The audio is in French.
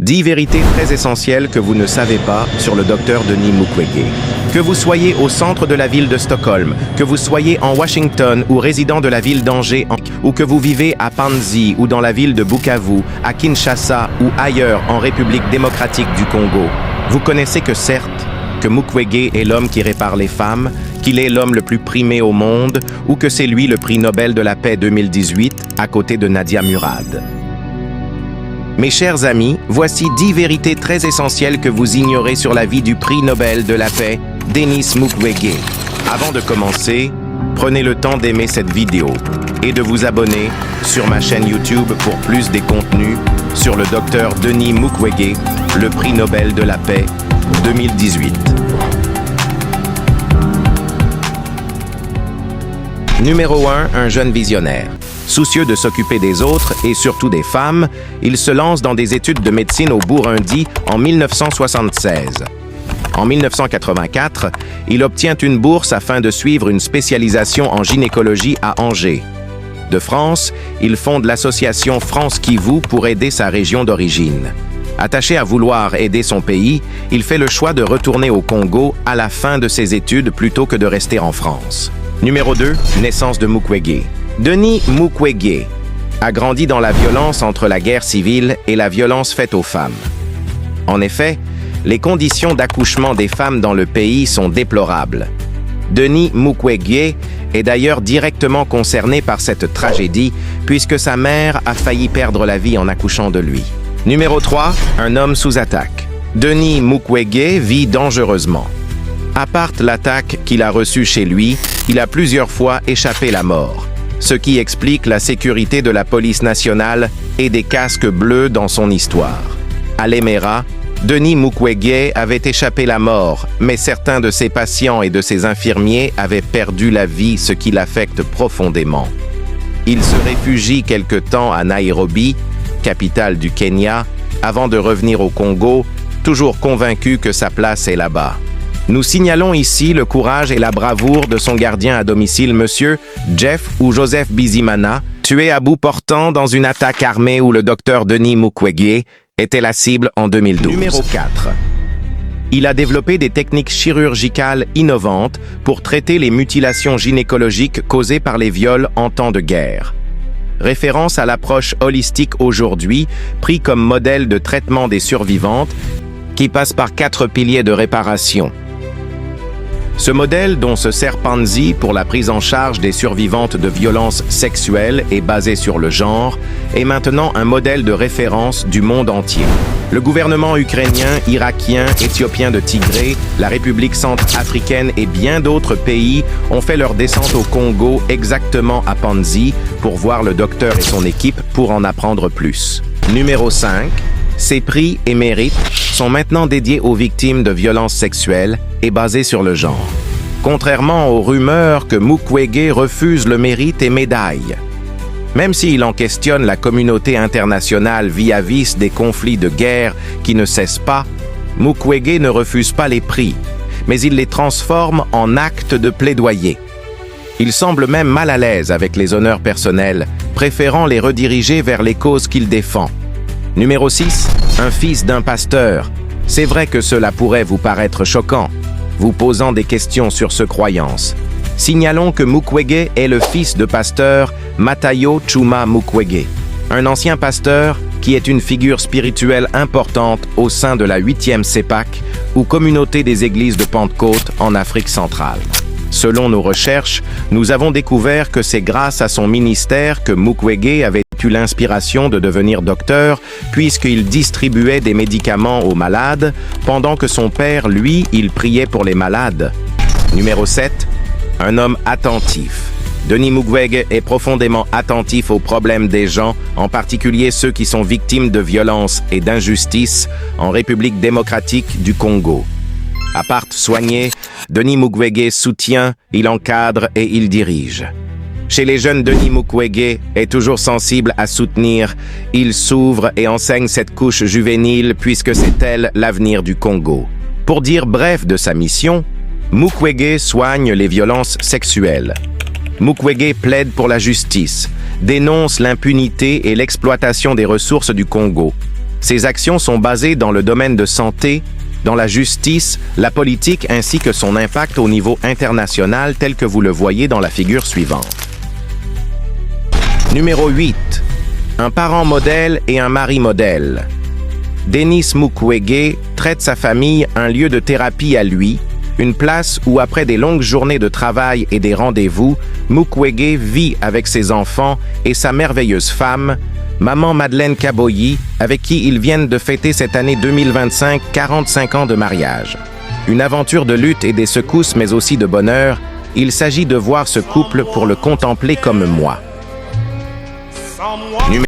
10 vérités très essentielles que vous ne savez pas sur le docteur Denis Mukwege. Que vous soyez au centre de la ville de Stockholm, que vous soyez en Washington ou résident de la ville d'Angers, ou que vous vivez à Panzi ou dans la ville de Bukavu, à Kinshasa ou ailleurs en République démocratique du Congo, vous connaissez que certes, que Mukwege est l'homme qui répare les femmes, qu'il est l'homme le plus primé au monde, ou que c'est lui le prix Nobel de la paix 2018 à côté de Nadia Murad. Mes chers amis, voici 10 vérités très essentielles que vous ignorez sur la vie du prix Nobel de la paix, Denis Mukwege. Avant de commencer, prenez le temps d'aimer cette vidéo et de vous abonner sur ma chaîne YouTube pour plus des contenus sur le docteur Denis Mukwege, le prix Nobel de la paix 2018. Numéro 1, un jeune visionnaire. Soucieux de s'occuper des autres et surtout des femmes, il se lance dans des études de médecine au Burundi en 1976. En 1984, il obtient une bourse afin de suivre une spécialisation en gynécologie à Angers. De France, il fonde l'association France Kivu pour aider sa région d'origine. Attaché à vouloir aider son pays, il fait le choix de retourner au Congo à la fin de ses études plutôt que de rester en France. Numéro 2, naissance de Mukwege. Denis Mukwege a grandi dans la violence entre la guerre civile et la violence faite aux femmes. En effet, les conditions d'accouchement des femmes dans le pays sont déplorables. Denis Mukwege est d'ailleurs directement concerné par cette tragédie puisque sa mère a failli perdre la vie en accouchant de lui. Numéro 3, un homme sous attaque. Denis Mukwege vit dangereusement. À part l'attaque qu'il a reçue chez lui, il a plusieurs fois échappé la mort, ce qui explique la sécurité de la police nationale et des casques bleus dans son histoire. À l'Emera, Denis Mukwege avait échappé la mort, mais certains de ses patients et de ses infirmiers avaient perdu la vie, ce qui l'affecte profondément. Il se réfugie quelque temps à Nairobi, capitale du Kenya, avant de revenir au Congo, toujours convaincu que sa place est là-bas. Nous signalons ici le courage et la bravoure de son gardien à domicile, Monsieur Jeff ou Joseph Bizimana, tué à bout portant dans une attaque armée où le docteur Denis Mukwege était la cible en 2012. Numéro 4. Il a développé des techniques chirurgicales innovantes pour traiter les mutilations gynécologiques causées par les viols en temps de guerre. Référence à l'approche holistique aujourd'hui, pris comme modèle de traitement des survivantes, qui passe par 4 piliers de réparation. Ce modèle, dont se sert Panzi pour la prise en charge des survivantes de violences sexuelles et basé sur le genre, est maintenant un modèle de référence du monde entier. Le gouvernement ukrainien, irakien, éthiopien de Tigré, la République centrafricaine et bien d'autres pays ont fait leur descente au Congo exactement à Panzi pour voir le docteur et son équipe pour en apprendre plus. Numéro 5. Ces prix et mérites sont maintenant dédiés aux victimes de violences sexuelles et basés sur le genre. Contrairement aux rumeurs que Mukwege refuse le mérite et médaille. Même s'il en questionne la communauté internationale vis-à-vis des conflits de guerre qui ne cessent pas, Mukwege ne refuse pas les prix, mais il les transforme en actes de plaidoyer. Il semble même mal à l'aise avec les honneurs personnels, préférant les rediriger vers les causes qu'il défend. Numéro 6, un fils d'un pasteur. C'est vrai que cela pourrait vous paraître choquant, vous posant des questions sur ce croyance. Signalons que Mukwege est le fils de pasteur Matayo Chuma Mukwege, un ancien pasteur qui est une figure spirituelle importante au sein de la 8e CEPAC, ou communauté des églises de Pentecôte en Afrique centrale. Selon nos recherches, nous avons découvert que c'est grâce à son ministère que Mukwege avait eu l'inspiration de devenir docteur, puisqu'il distribuait des médicaments aux malades, pendant que son père, lui, il priait pour les malades. Numéro 7. Un homme attentif. Denis Mukwege est profondément attentif aux problèmes des gens, en particulier ceux qui sont victimes de violences et d'injustice en République démocratique du Congo. À part soigner, Denis Mukwege soutient, il encadre et il dirige. Chez les jeunes, Denis Mukwege est toujours sensible à soutenir. Il s'ouvre et enseigne cette couche juvénile puisque c'est elle l'avenir du Congo. Pour dire bref de sa mission, Mukwege soigne les violences sexuelles. Mukwege plaide pour la justice, dénonce l'impunité et l'exploitation des ressources du Congo. Ses actions sont basées dans le domaine de santé, dans la justice, la politique ainsi que son impact au niveau international tel que vous le voyez dans la figure suivante. Numéro 8. Un parent modèle et un mari modèle. Denis Mukwege traite sa famille un lieu de thérapie à lui, une place où après des longues journées de travail et des rendez-vous, Mukwege vit avec ses enfants et sa merveilleuse femme, Maman Madeleine Kaboyi, avec qui ils viennent de fêter cette année 2025 45 ans de mariage. Une aventure de lutte et des secousses mais aussi de bonheur, il s'agit de voir ce couple pour le contempler comme moi.